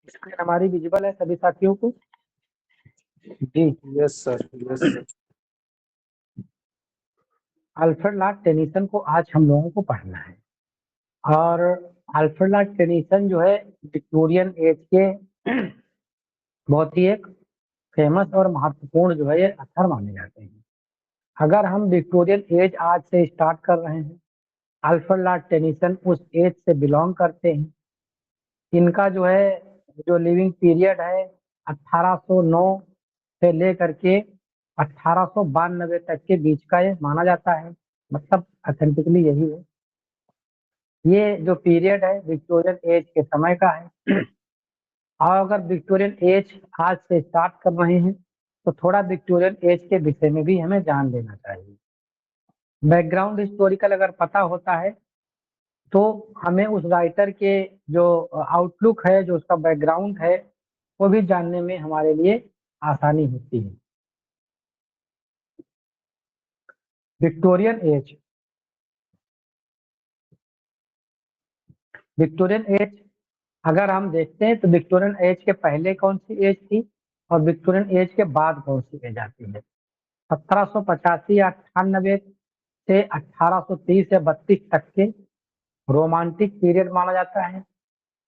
Screen हमारी visible है सभी साथियों को? जी। Yes sir, yes sir. Alfred lord Tennyson को आज हम लोगों को पढ़ना है। और अल्फ्रेड लॉर्ड टेनिसन जो है विक्टोरियन एज के बहुत ही एक फेमस और महत्वपूर्ण जो है ये अथर माने जाते हैं। अगर हम विक्टोरियन एज आज से स्टार्ट कर रहे हैं, अल्फ्रेड लॉर्ड टेनिसन उस एज से बिलोंग करते हैं। इनका जो है जो लिविंग पीरियड है 1809 से लेकर के 1892 तक के बीच का ये माना जाता है। मतलब अथेंटिकली यही है। ये जो पीरियड है विक्टोरियन एज के समय का है। और अगर विक्टोरियन एज आज से स्टार्ट कर रहे हैं तो थोड़ा विक्टोरियन एज के विषय में भी हमें जान लेना चाहिए। बैकग्राउंड हिस्टोरिकल अगर पता होता है तो हमें उस राइटर के जो आउटलुक है, जो उसका बैकग्राउंड है, वो भी जानने में हमारे लिए आसानी होती है। विक्टोरियन एज, विक्टोरियन एज अगर हम देखते हैं तो विक्टोरियन एज के पहले कौन सी एज थी और विक्टोरियन एज के बाद कौन सी एज आती है। 1785 या 98 से 1830 या 32 तक के रोमांटिक पीरियड माना जाता है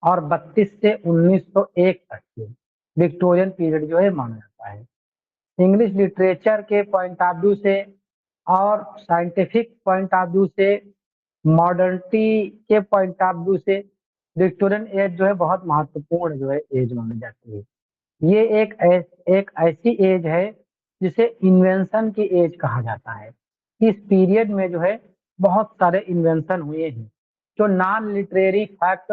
और 32 से 1901 तक के विक्टोरियन पीरियड जो है माना जाता है। इंग्लिश लिटरेचर के पॉइंट ऑफ व्यू से और साइंटिफिक पॉइंट ऑफ व्यू से, मॉडर्निटी के पॉइंट ऑफ व्यू से विक्टोरियन एज जो है बहुत महत्वपूर्ण जो है एज मानी जाती है। ये एक ऐसी एज है जिसे इन्वेंशन की एज कहा जाता है। इस पीरियड में जो है बहुत सारे इन्वेंशन हुए हैं जो नॉन लिटरेरी फैक्ट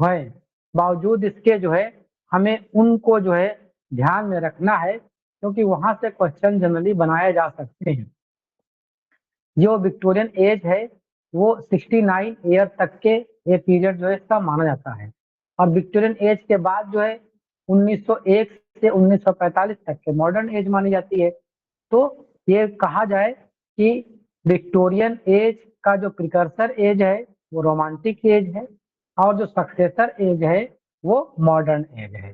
हैं, बावजूद इसके जो है हमें उनको जो है ध्यान में रखना है क्योंकि वहां से क्वेश्चन जनरली बनाए जा सकते हैं। जो विक्टोरियन एज है वो 69 ईयर तक के ये पीरियड जो है इसका माना जाता है। और विक्टोरियन एज के बाद जो है 1901 से 1945 तक के मॉडर्न एज मानी जाती है। तो ये कहा जाए कि विक्टोरियन एज का जो प्रिकर्सर एज है वो रोमांटिक एज है और जो सक्सेसर एज है वो मॉडर्न एज है।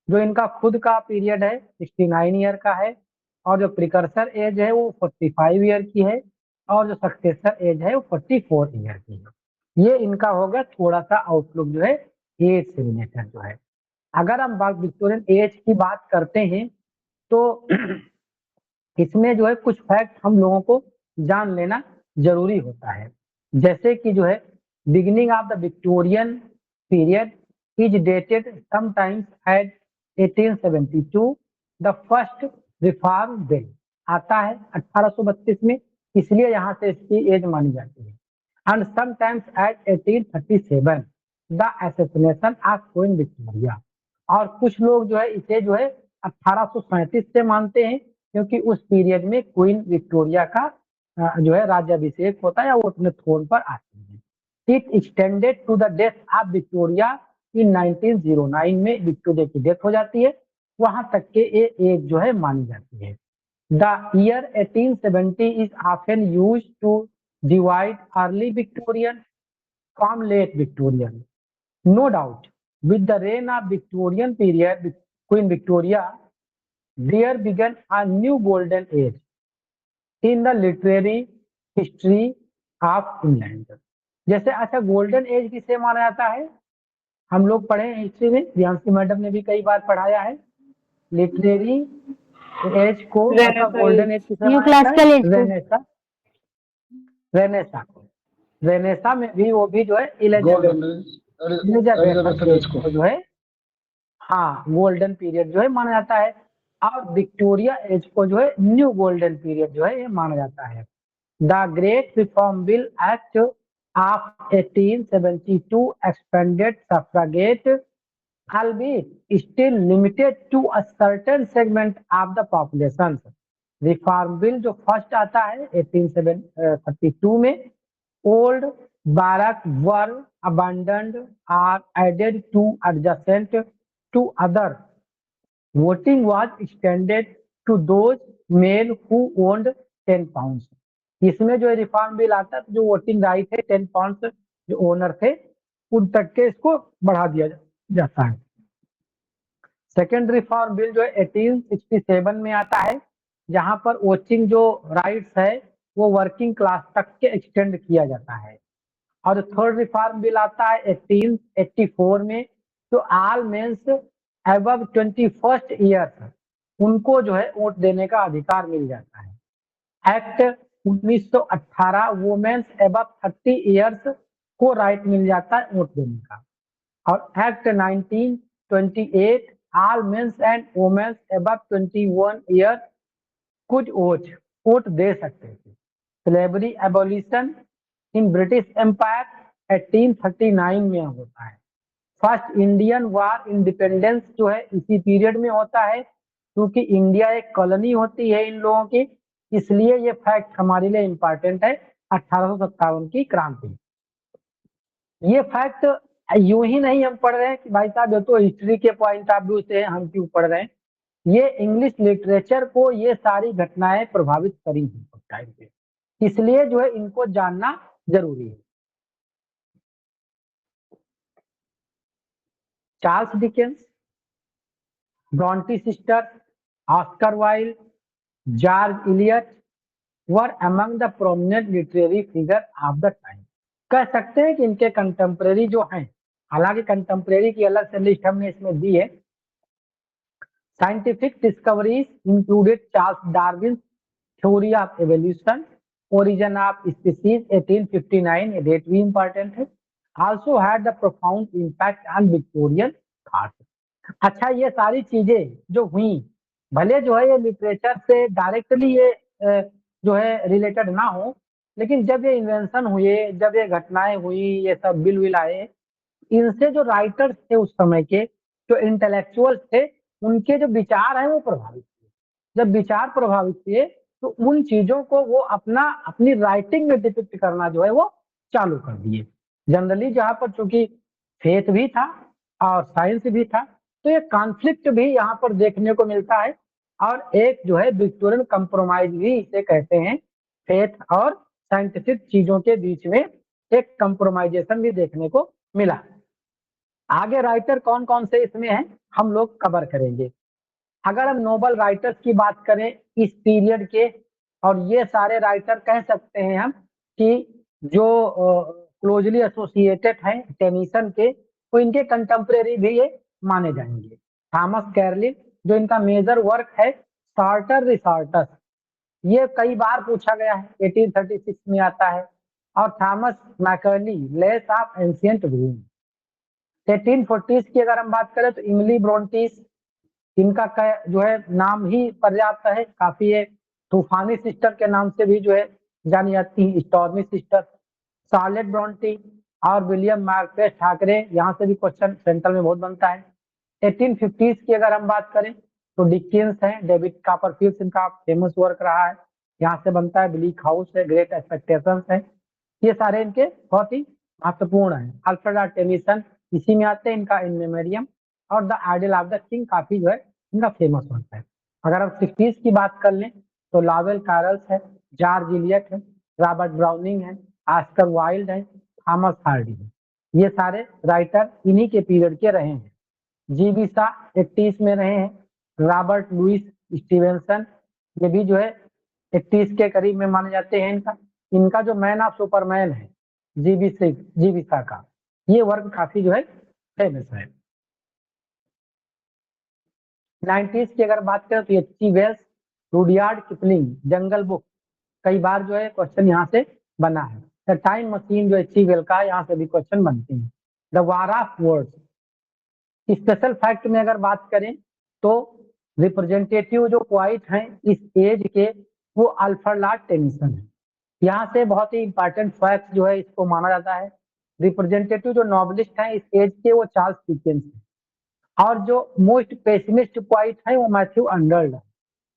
जो इनका खुद का पीरियड है 69 ईयर का है और जो प्रिकर्सर एज है वो 45 ईयर की है और जो सक्सेसर एज है वो 44 ईयर की है। ये इनका हो गया थोड़ा सा आउटलुक जो है एज से रिलेटेड जो है। अगर हम बात विक्टोरियन एज की बात करते हैं तो इसमें जो है कुछ फैक्ट हम लोगों को जान लेना जरूरी होता है। जैसे कि जो है beginning of the Victorian period is dated sometimes eight 1872 the first reform bill आता है 1832 में, इसलिए यहाँ से इसकी एज मानी जाती है। And sometimes eight 1837 the assassination of queen Victoria. और कुछ लोग जो है इसे जो है 1837 से मानते हैं क्योंकि उस पीरियड में क्वीन विक्टोरिया का जो है राज्याभिषेक होता है या वो अपने थ्रोन पर आती है। It extended to the death of Victoria in 1909 में विक्टोरिया की डेथ हो जाती है, वहां तक के ये एज जो है मानी जाती है। The year 1870 is often used to divide early Victorian from late Victorian. No doubt, with the reign of Victorian period, Queen Victoria, there began a new golden age in the literary history of England. जैसे अच्छा golden age किसे माना जाता है, हम लोग पढ़े हैं हिस्ट्री में, प्रियांशी मैडम ने भी कई बार पढ़ाया है। लिटरेरी एज को गोल्डन एज किसे माना जाता है? रेनेसा, रेनेसा को। रेनेसा में भी वो भी जो है इलिजाबेथ को जो है हाँ गोल्डन पीरियड जो है माना जाता है। और विक्टोरिया एज को जो है न्यू गोल्डन पीरियड जो है ये माना जाता है। The great reform bill act of 1872 expanded suffragette albeit still limited to a certain segment of the population। Reform bill जो फर्स्ट आता है 1832 में, old barrack were abandoned or added to adjacent to other। Voting was extended to those male who owned 10 pounds। इसमें जो reform bill आता है तो जो वोटिंग राइट है 10 पाउंड जो ओनर थे उन तक के इसको बढ़ा दिया जाता है। सेकेंड रिफॉर्म बिल जो है 1867 में आता है, जहां पर वोटिंग जो राइट्स है वो वर्किंग क्लास तक के एक्सटेंड किया जाता है। और थर्ड रिफॉर्म बिल आता है 1884 में, जो all mains above 21st year उनको जो है वोट देने का अधिकार मिल जाता है। एक्ट 1918 वुमेन्स अबव 30 ईयर्स को राइट मिल जाता है वोट देने का। और act 1928 all men's and women's above 21 year कुछ वोट दे सकते थे। Slavery abolition in British Empire 1839 में होता है। फर्स्ट इंडियन वॉर इंडिपेंडेंस जो है इसी पीरियड में होता है, क्योंकि इंडिया एक कॉलोनी होती है इन लोगों की, इसलिए ये फैक्ट हमारे लिए इंपॉर्टेंट है। 1857 की क्रांति, ये फैक्ट यूं ही नहीं हम पढ़ रहे हैं कि भाई साहब ये तो हिस्ट्री के पॉइंट ऑफ व्यू से हम क्यों पढ़ रहे हैं, ये इंग्लिश लिटरेचर को ये सारी घटनाएं प्रभावित करी हैं उस टाइम पे, इसलिए जो है इनको जानना जरूरी है। Charles Dickens, Brontë sister, Oscar Wilde, George Eliot were among the prominent literary figure of the time. कह सकते हैं कि इनके कंटेम्प्रेरी जो हैं, हालांकि कंटेम्प्रेरी की अलग से लिस्ट हमने इसमें दी है। Scientific discoveries included Charles Darwin theory of evolution, origin of species 1859, ये डेट भी इंपॉर्टेंट है। Also had the profound impact on Victorian thought. अच्छा, ये सारी चीजें जो हुई, भले जो है ये लिटरेचर से डायरेक्टली ये जो है रिलेटेड ना हो, लेकिन जब ये इन्वेंशन हुए, जब ये घटनाएं हुई, ये सब बिल विल आए, इनसे जो राइटर्स थे उस समय के, जो इंटेलेक्चुअल्स थे, उनके जो विचार हैं वो प्रभावित हुए। जब विचार प्रभावित हुए तो उन चीजों को वो अपनी राइटिंग में डिपिक्ट करना जो है वो चालू कर दिए। जनरली जहां पर चूंकि फेथ भी था और साइंस भी था, तो ये कॉन्फ्लिक्ट भी यहाँ पर देखने को मिलता है। और एक जो है विक्टोरियन कंप्रोमाइज भी इसे कहते हैं, फेथ और साइंटिफिक चीजों के बीच में एक कंप्रोमाइजेशन भी देखने को मिला। आगे राइटर कौन कौन से इसमें हैं हम लोग कवर करेंगे। अगर हम नोबल राइटर्स की बात करें इस पीरियड के, और ये सारे राइटर कह सकते हैं हम कि जो क्लोजली एसोसिएटेड हैं टेनिसन के, वो इनके कंटेम्प्रेरी भी ये माने जाएंगे। थॉमस कैरलिन, जो इनका मेजर वर्क है सार्टर रिसार्टस, ये कई बार पूछा गया है, 1836 में आता है। और Thomas Macaulay, lays of ancient Rome. 1840s की अगर हम बात करें तो इमली ब्रोंटीस, इनका जो है नाम ही पर्याप्त है, काफी है। तूफानी सिस्टर के नाम से भी जो है जानी जाती है, स्टॉर्मी सिस्टर। शार्लेट ब्रॉन्टी और विलियम मार्क्वेस ठाकरे, यहाँ से भी क्वेश्चन सेंट्रल में बहुत बनता है। 1850s की अगर हम बात करें तो डिकेंस है, डेविड कॉपरफील्ड इनका फेमस वर्क रहा है, यहाँ से बनता है। ब्लीक हाउस है, ग्रेट एक्सपेक्टेशंस है, ये सारे इनके बहुत ही महत्वपूर्ण है। अल्फ्रेड टेनिसन इसी में आते हैं, इनका इन मेमोरियम और the idyll of the king काफी जो है इनका फेमस होता है। अगर हम 60s की बात कर लें तो लावेल कार्ल्स है, जॉर्ज इलियट है, रॉबर्ट ब्राउनिंग है, ऑस्कर वाइल्ड है, थॉमस हार्डी है, ये सारे राइटर इन्हीं के पीरियड के रहे हैं। जीबी शाह 80s में रहे हैं। रॉबर्ट लुइस स्टीवेंसन, ये भी जो है 80s के करीब में माने जाते हैं। इनका इनका जो मैन ऑफ सुपरमैन है जीबी शाह का, ये वर्क काफी जो है फेमस है। 90s की अगर बात करें तो एच.जी. वेल्स, रुडयार्ड किपलिंग, जंगल बुक, कई बार जो है क्वेश्चन यहाँ से बना है। द टाइम मशीन जो एच.जी. वेल का, यहाँ से भी क्वेश्चन बनते हैं। The war of words, special fact में अगर बात करें तो रिप्रेजेंटेटिव जो पोइट हैं इस एज के, वो अल्फ्रेड लॉर्ड टेनिसन है। यहाँ से बहुत ही इंपॉर्टेंट फैक्ट जो है इसको माना जाता है। रिप्रेजेंटेटिव जो नॉवलिस्ट हैं इस एज के, वो चार्ल्स डिकेंस है। और जो मोस्ट पेसिमिस्ट पोइट है वो मैथ्यू अर्नल्ड है।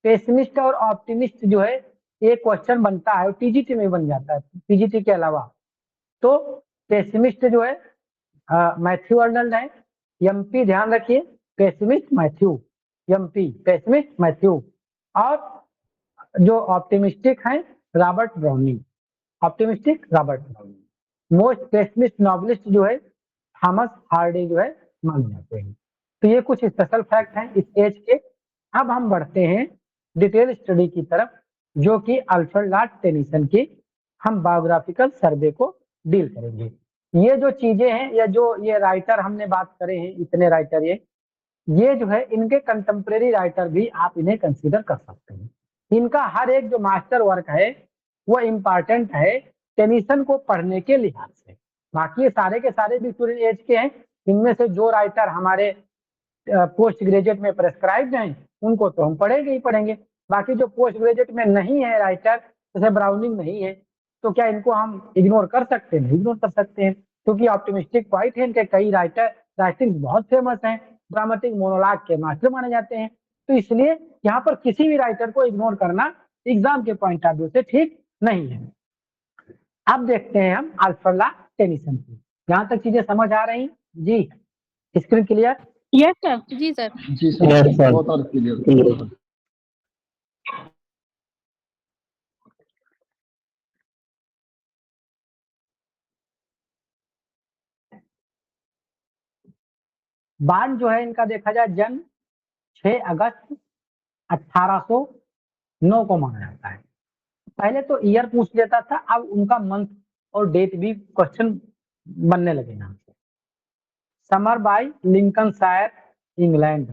पेसिमिस्ट और ऑप्टिमिस्ट जो है एक क्वेश्चन बनता है, टीजीटी में बन जाता है पीजीटी के अलावा। तो पेसिमिस्ट जो है मैथ्यू अर्नल्ड है। एमपी ध्यान रखिए, pessimist Matthew, MP pessimist Matthew. और जो ऑप्टिमिस्टिक है Robert browning, optimistic Robert browning. Most pessimist novelist जो है थॉमस हार्डी जो है माने जाते हैं। तो ये कुछ स्पेशल फैक्ट हैं इस एज के। अब हम बढ़ते हैं डिटेल स्टडी की तरफ, जो कि अल्फ्रेड लॉर्ड टेनिसन की हम बायोग्राफिकल सर्वे को डील करेंगे। ये जो चीजें हैं या जो ये राइटर हमने बात करे हैं, इतने राइटर ये जो है इनके कंटेम्प्रेरी राइटर भी आप इन्हें कंसीडर कर सकते हैं। इनका हर एक जो मास्टर वर्क है वो इम्पॉर्टेंट है टेनिसन को पढ़ने के लिहाज से। बाकी ये सारे के सारे विक्टोरियन एज के हैं। इनमें से जो राइटर हमारे पोस्ट ग्रेजुएट में प्रेस्क्राइब्ड हैं उनको तो हम पढ़ेंगे ही पढ़ेंगे। बाकी जो पोस्ट ग्रेजुएट में नहीं है राइटर, जैसे ब्राउनिंग नहीं है, तो क्या इनको हम इग्नोर कर सकते हैं? इग्नोर कर सकते हैं, क्योंकि ऑप्टिमिस्टिक पॉइंट है इनके कई राइटर राइटिंग बहुत फेमस हैं, ड्रामेटिक मोनोलॉग के मास्टर माने जाते हैं। तो इसलिए यहाँ पर किसी भी राइटर को इग्नोर करना एग्जाम के पॉइंट ऑफ व्यू से ठीक नहीं है। अब देखते हैं हम अल्फ्रेड लॉर्ड टेनिसन की। यहाँ तक चीजें समझ आ रही जी? Screen clear? Yes sir. जी सर। जी सर, बहुत और क्लियर। बार्न जो है इनका देखा जाए जन्म 6 अगस्त 1809 को माना जाता है। पहले तो ईयर पूछ लेता था, अब उनका मंथ और डेट भी क्वेश्चन बनने लगे यहाँ से। समर बाय लिंकनशायर इंग्लैंड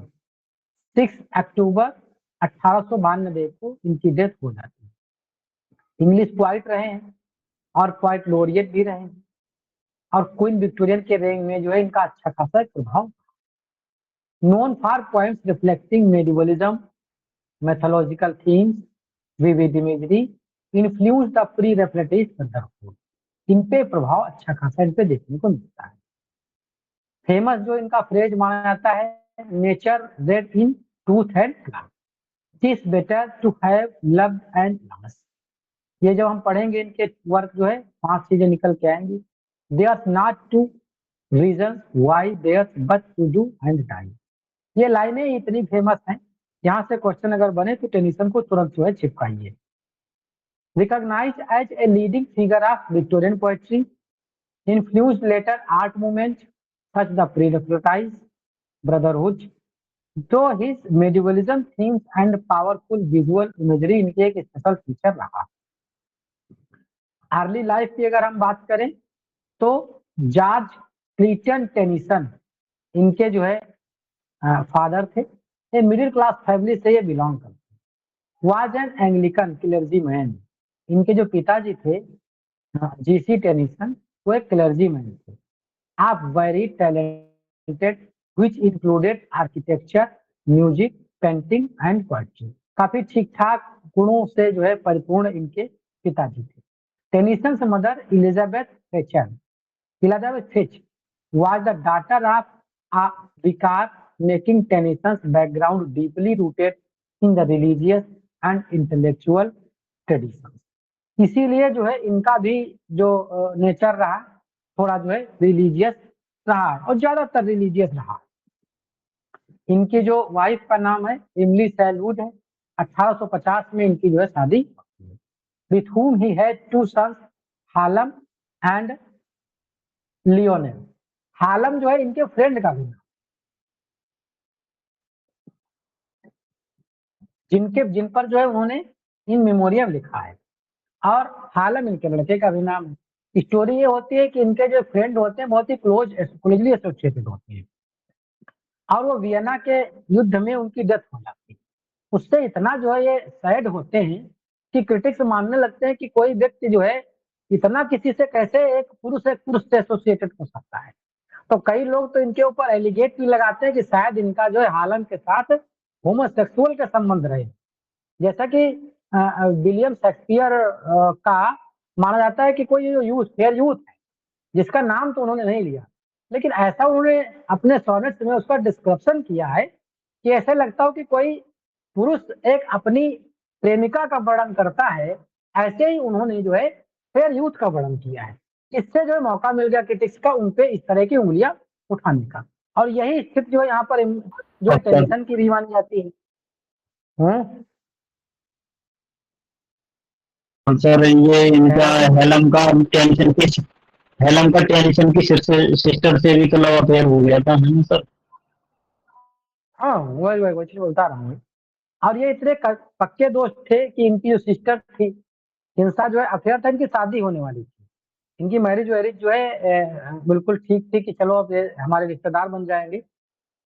6 अक्टूबर 1892 को इनकी डेथ हो जाती है। इंग्लिश पोइट रहे हैं और पोइट लोरियट भी रहे हैं, और क्वीन विक्टोरियन के रेंग में जो है इनका अच्छा खासा प्रभाव। Known for poems reflecting medievalism, mythological themes, vivid imagery, influence the pre Raphaelite brotherhood. इन पे प्रभाव अच्छा खासा इन पे देखने को मिलता है। फेमस जो इनका फ्रेज माना जाता है, nature red in tooth and claw, it is better to have loved and lost. ये जब हम पढ़ेंगे इनके वर्क जो है 5 चीजें निकल के आएंगी। Their not to reason why their but to do and die. ये लाइनें इतनी फेमस हैं, यहाँ से क्वेश्चन अगर बने तो टेनिसन को तुरंत जो है चिपकाइए। Recognised as a leading figure of Victorian poetry, influenced later art movement such the pre-Raphaelite brotherhood. तो his medievalism themes and powerful visual imagery इनके एक स्पेशल फीचर रहा। अर्ली लाइफ की अगर हम बात करें तो जॉर्ज क्लीटन टेनिसन इनके जो है फादर थे। ये मिडिल क्लास फैमिली से ये बिलोंग करते। Was an Anglican clergy man. इनके जो पिताजी थे जीसी टेनिसन, वो एक क्लर्जी मैन थे। आप very talented which included architecture, music, painting and poetry. काफी ठीक ठाक गुणों से जो है परिपूर्ण इनके पिताजी थे। Tennyson's mother Elizabeth Fitch was the daughter of a vicar, making Tennyson's background deeply rooted in the religious and intellectual traditions. इसीलिए जो है इनका भी जो नेचर रहा थोड़ा जो है रिलीजियस रहा और ज्यादातर रिलीजियस रहा। इनकी जो वाइफ का नाम है एमिली सैलवुड है। 1850 में इनकी जो है शादी, with whom he had 2 sons, Hallam and Lionel. Hallam जो है इनके फ्रेंड का भी नाम, जिन पर जो है उन्होंने इन मेमोरियम लिखा है, और हालम इनके लड़के का भी नाम है। स्टोरी ये होती है कि इनके जो फ्रेंड होते हैं बहुत ही क्लोजली एसोसिएटेड होते हैं, और वो वियना के युद्ध में उनकी डेथ हो जाती है। उससे इतना जो है ये सैड होते हैं कि क्रिटिक्स मानने लगते हैं कि कोई व्यक्ति जो है इतना किसी से कैसे एक पुरुष से एसोसिएटेड हो सकता है। तो कई लोग तो इनके ऊपर एलिगेट भी लगाते हैं कि शायद इनका जो है हालम के साथ होमोसेक्सुअल के संबंध रहे। जैसा कि विलियम शेक्सपियर का माना जाता है कि कोई फेयर यूथ है, जिसका नाम तो उन्होंने नहीं लिया, लेकिन ऐसा उन्होंने अपने सोनेट्स में उसका डिस्क्रिप्शन किया है कि ऐसे लगता हो कि कोई पुरुष एक अपनी प्रेमिका का वर्णन करता है, ऐसे ही उन्होंने जो है फेयर यूथ का वर्णन किया है। इससे जो है मौका मिल गया क्रिटिक्स का उनपे इस तरह की उंगलियां उठाने का, और यही स्थिति जो है यहाँ पर जो टेनिसन की भी मानी जाती है। सर ये इनका हेलम का टेनिसन की सिस्टर से भी तो लव अफेयर हो गया था, है ना सर? हाँ वही चीज बोलता रहा हूँ। और ये इतने पक्के दोस्त थे कि इनकी जो सिस्टर थी, इनसा जो है अफेयर था, इनकी शादी होने वाली थी, इनकी मैरिज वैरिज जो है बिल्कुल ठीक थी कि चलो अब ये हमारे रिश्तेदार बन जाएंगे।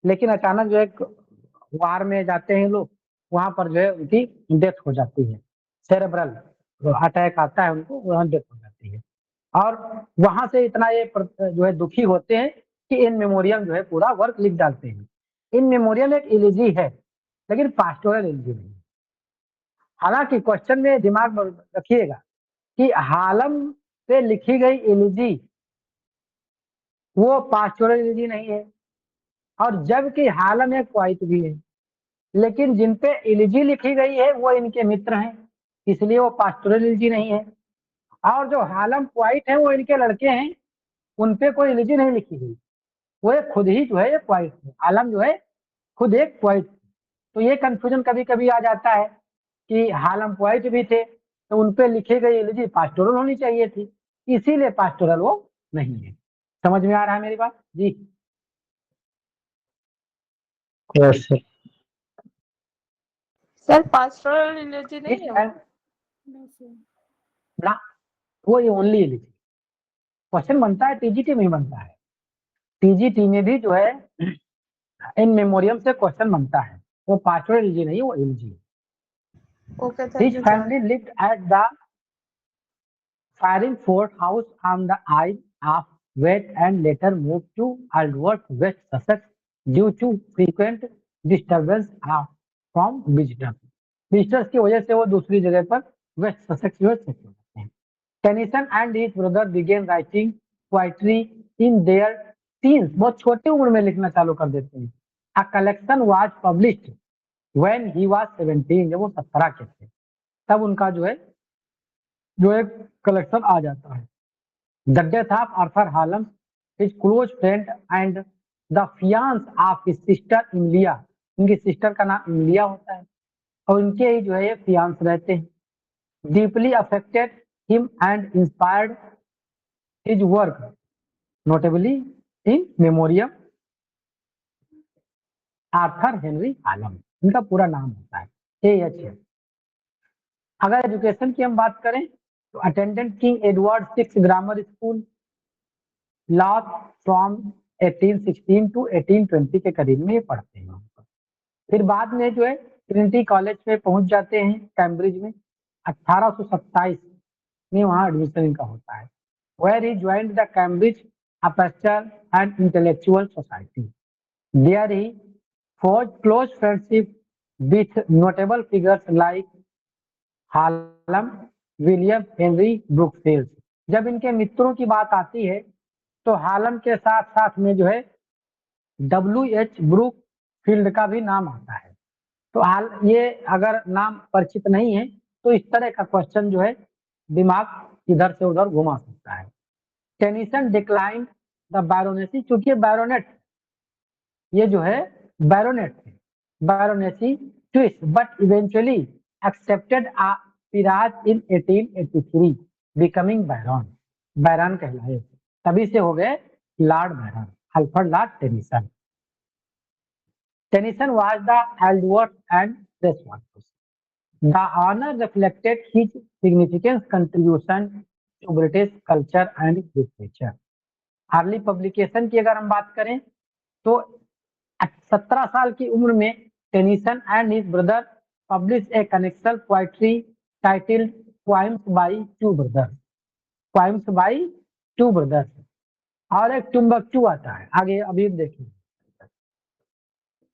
लेकिन अचानक जो है वार में जाते हैं लोग, वहां पर जो है उनकी डेथ हो जाती है, सेरेब्रल अटैक आता है उनको, वहां डेथ हो जाती है। और वहां से इतना ये जो है दुखी होते हैं कि इन मेमोरियम जो है पूरा वर्क लिख डालते हैं। इन मेमोरियम एक इलिजी है, लेकिन पास्टोरल इलिजी नहीं है। हालांकि क्वेश्चन में दिमाग में रखिएगा कि हालम पे लिखी गई इलिजी वो पास्टोरल इलिजी नहीं है, और जबकि हालम एक क्वाइट भी है, लेकिन जिन पे इलिजी लिखी गई है वो इनके मित्र हैं, इसलिए वो पास्टोरल इलिजी नहीं है। और जो हालम क्वाइट है वो इनके लड़के हैं, उन पे कोई इलिजी नहीं लिखी गई, वो एक खुद ही जो है एक क्वाइट है, हालम जो है खुद एक क्वाइट। तो ये कंफ्यूजन कभी कभी आ जाता है कि हालम क्वाइट भी थे, तो उन पे लिखी गई इलिजी पास्टोरल होनी चाहिए थी, इसीलिए पास्टोरल वो नहीं है। समझ में आ रहा है मेरी बात जी? Yes sir. Sir pastoral elegy नहीं ठीक है है वो? ना, वो ये ओनली इलिजी क्वेश्चन बनता है, टीजीटी में ही बनता है, टीजीटी में भी जो है इन मेमोरियम से क्वेश्चन बनता है, वो पास्टोरल इलिजी नहीं, वो इलिजी है। Okay, thank His you sir. family lived at the Firing Fort House on the Isle of Wight and later moved to Aldworth, West Sussex due to frequent disturbance from visitors. Visitors की वजह से वो दूसरी जगह पर waste Sussex जो है shift हो जाते हैं। Tennyson and his brother began writing poetry in their teens, बहुत छोटी उम्र में लिखना चालू कर देते हैं। A collection was published when he was 17, जब वो 17 के थे तब उनका जो एक कलेक्शन आ जाता है। The death of Arthur Hallam, his close friend and the fiancé of his sister Emilia, इनकी सिस्टर का नाम इमलिया होता है और इनके ही जो है ये फियांस रहते हैं। Deeply affected him and inspired his work, notably in memoriam Arthur Henry Hallam, इनका पूरा नाम होता है AH। अगर एजुकेशन की हम बात करें तो attended King Edward 6 grammar school, Louth from 1816 to 1820 के करीब में ये पढ़ते हैं। फिर बाद में जो है ट्रिनिटी कॉलेज में पहुंच जाते हैं कैम्ब्रिज में, 1827 में वहां एडमिशन इनका होता है। Where he joined the Cambridge aperture and intellectual society, there he forged close friendship with notable figures like Hallam, William Henry Brookfield. जब इनके मित्रों की बात आती है तो हालम के साथ साथ में जो है WH ब्रुकफील्ड का भी नाम आता है। तो हाल ये अगर नाम परिचित नहीं है तो इस तरह का क्वेश्चन जो है दिमाग इधर से उधर घुमा सकता है। टेनिसन डिक्लाइन द बैरोनेसी, चूंकि बैरोनेट ये जो है बैरोनेट थे, baronetcy twice but eventually accepted a peerage in 1883 becoming baron, baron कहलाए, तभी से हो गए lord baron, Alfred lord Tennyson. Tennyson was the Aldworth and Pressworth. The honor reflected his significant contribution to British culture and literature. Early publication की अगर हम बात करें तो 17 साल की उम्र में Tennyson and his brother publish A connection poetry titled poems by two brothers, poems by two brothers. और एक टुम्बकटू आता है आगे, अभी देखिए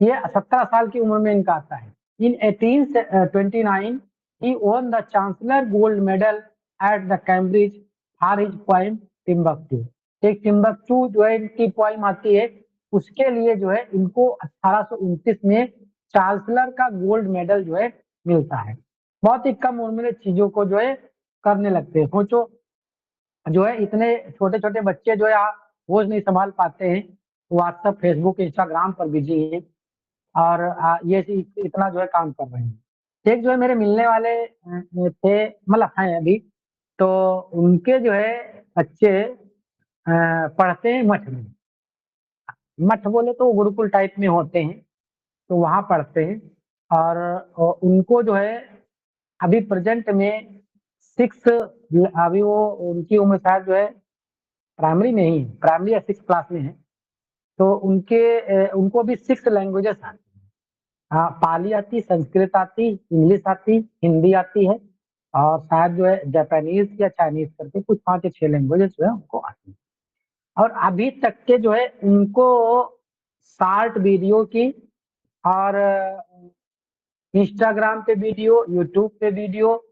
ये 17 साल की उम्र में इनका आता है। इन 1829 he won the chancellor gold medal at the Cambridge for his poem Timbuktu. एक टिम्बकटू जो है इनकी पोइम आती है, उसके लिए जो है इनको 1829 में चांसलर का गोल्ड मेडल जो है मिलता है। बहुत ही कम उम्र में चीजों को जो है करने लगते हैं। सोचो जो है इतने छोटे छोटे बच्चे जो है होश नहीं संभाल पाते हैं, व्हाट्सएप फेसबुक इंस्टाग्राम पर बिजी हैं और ये इतना जो है काम कर रहे हैं। एक जो है मेरे मिलने वाले थे, मतलब हैं अभी, तो उनके जो है बच्चे पढ़ते हैं मठ में। मठ बोले तो गुरुकुल टाइप में होते हैं, तो वहाँ पढ़ते हैं। और उनको जो है अभी प्रेजेंट में 6, अभी वो उनकी उम्र शायद जो है प्राइमरी में ही, प्राइमरी या 6 क्लास में है। तो उनको भी 6 लैंग्वेजेस आती हैं। हाँ, पाली आती, संस्कृत आती, इंग्लिश आती, हिंदी आती है, और शायद जो है जापानीज या चाइनीज करके कुछ 5 या 6 लैंग्वेजेस जो है उनको आती है। और अभी तक के जो है उनको शॉर्ट वीडियो की और इंस्टाग्राम पे वीडियो, यूट्यूब पे वीडियो,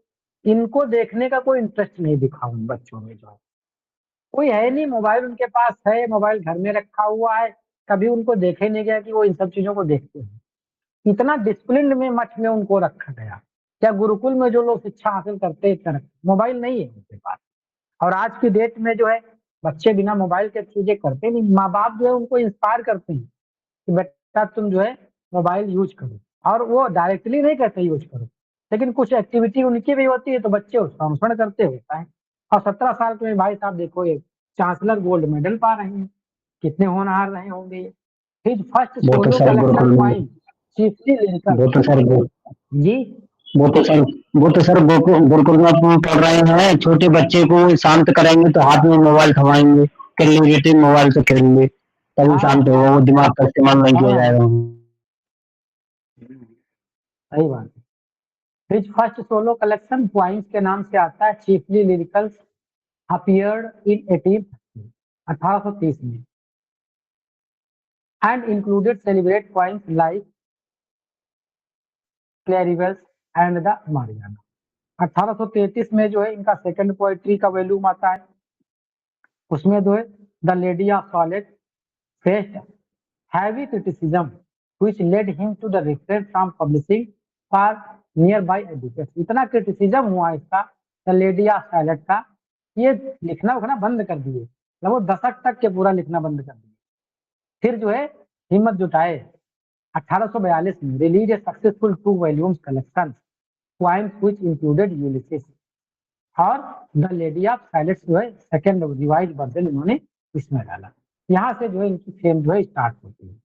इनको देखने का कोई इंटरेस्ट नहीं दिखा उन बच्चों में। जो है कोई है नहीं, मोबाइल उनके पास है, मोबाइल घर में रखा हुआ है, कभी उनको देखे नहीं गया कि वो इन सब चीजों को देखते हैं। इतना डिसिप्लिन में मठ में उनको रखा गया। क्या गुरुकुल में जो लोग शिक्षा हासिल करते हैं इतना मोबाइल नहीं है उनके पास। और आज की डेट में जो है बच्चे बिना मोबाइल के चीजें करते नहीं। माँ बाप जो है उनको इंस्पायर करते हैं कि बेटा तुम जो है मोबाइल यूज करो, और वो डायरेक्टली नहीं कहते यूज करो, लेकिन कुछ एक्टिविटी उनकी भी होती है तो बच्चे उसका अनुसरण करते होता है। और 17 साल के भाई साहब देखो, ये चांसलर गोल्ड मेडल पा रहे हैं, कितने होनहार रहे होंगे ये। हिज फर्स्ट वो तो सोलो सर कलेक्शन गुरुकुल में, पॉइंट चिफ्टी लिरिकल। वो तो सर जी वो तो सर वो तो सर गुरुकुल में अपन पढ़ रहे हैं। छोटे बच्चे को शांत करेंगे तो हाथ में मोबाइल थमाएंगे, क्रिएटिव मोबाइल से खेलेंगे, तभी शांत हाँ होगा, वो दिमाग का इस्तेमाल नहीं किया हाँ, जाएगा। सही बात है। His first solo collection points के नाम से आता है। चीफली लिरिकल्स अपीयर्ड इन 1830 में, and included celebrate poems like Claribel and the Mariana। 1833 में जो है इनका सेकंड पोएट्री का वॉल्यूम आता है। उसमें जो है the lady of Shalott faced heavy criticism which led him to the refrain from publishing for nearby editors। इतना क्रिटिसिज्म हुआ इसका, द लेडी ऑफ सॉलेट का, ये लिखना उखना बंद कर दिए, लगभग दशक तक के पूरा लिखना बंद कर दिए। फिर जो है हिम्मत जुटाए, 1842 में release a successful 2 volumes collection poems which included Ulysses. और द लेडी ऑफ साइलेंस जो है सेकंड रिवाइज वर्जन इन्होंने इसमें डाला। यहाँ से जो है इनकी फेम जो है स्टार्ट होती है।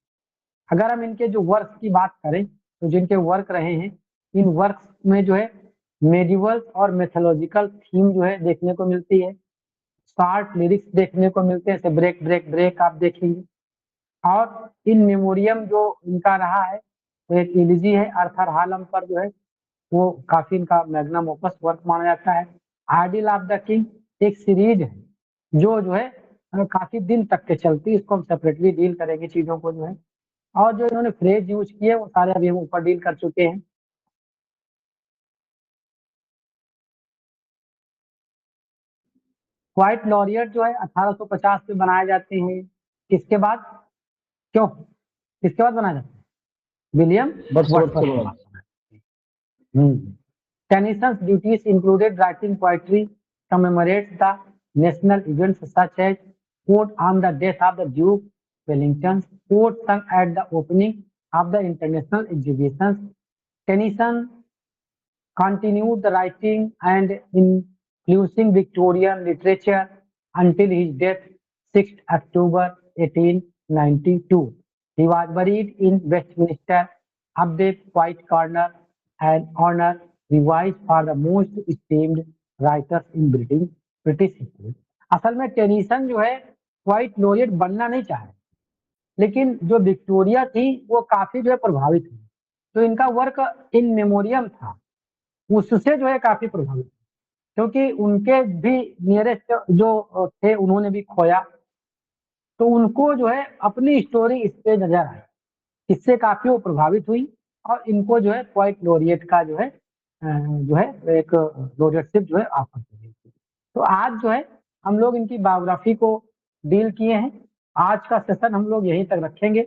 अगर हम इनके जो वर्क की बात करें तो जिनके वर्क रहे हैं, इन वर्क में जो है मेडिवल और मेथोलॉजिकल थीम जो है देखने को मिलती है। शॉर्ट लिरिक्स देखने को मिलते हैं, जैसे ब्रेक ब्रेक ब्रेक आप देखेंगे। और इन मेमोरियम जो इनका रहा है वो एक इलिजी है, अर्थर हालम पर जो है वो काफी इनका मैग्नम ओपस वर्क माना जाता है। आइडियल ऑफ द किंग एक सीरीज है जो है काफी दिन तक के चलती है, इसको हम सेपरेटली डील करेंगे चीजों को जो है। और जो इन्होंने फ्रेज यूज किए वो सारे अभी हम ऊपर डील कर चुके हैं। व्हाइट लॉरियट जो है 1850 में बनाए जाते हैं। किसके बाद, क्यों किसके बाद बनाए जाते हैं? विलियम वर्ड्सवर्थ के बाद। Tennyson's duties included writing poetry, commemorates the national events such as quote on the death of the Duke Wellington, quote sung at the opening of the international exhibitions. Tennyson continued the writing and influencing Victorian literature until his death 6th October 1892. He was buried in Westminster Abbey White Corner and honor revised for the most esteemed writers in British history। असल में Tennyson जो है white laureate बनना नहीं चाहे, लेकिन जो Victoria थी वो काफी जो है प्रभावित हुई, तो इनका वर्क इन मेमोरियम था, उससे जो है काफी प्रभावित, क्योंकि उनके भी नियरेस्ट जो थे उन्होंने भी खोया, तो उनको जो है अपनी स्टोरी इस पे नजर आई, इससे काफी वो प्रभावित हुई और इनको जो है पोएट लॉरियट का जो है एक लॉरियटशिप जो है ऑफर की गई थी। तो आज जो है हम लोग इनकी बायोग्राफी को डील किए हैं। आज का सेशन हम लोग यहीं तक रखेंगे।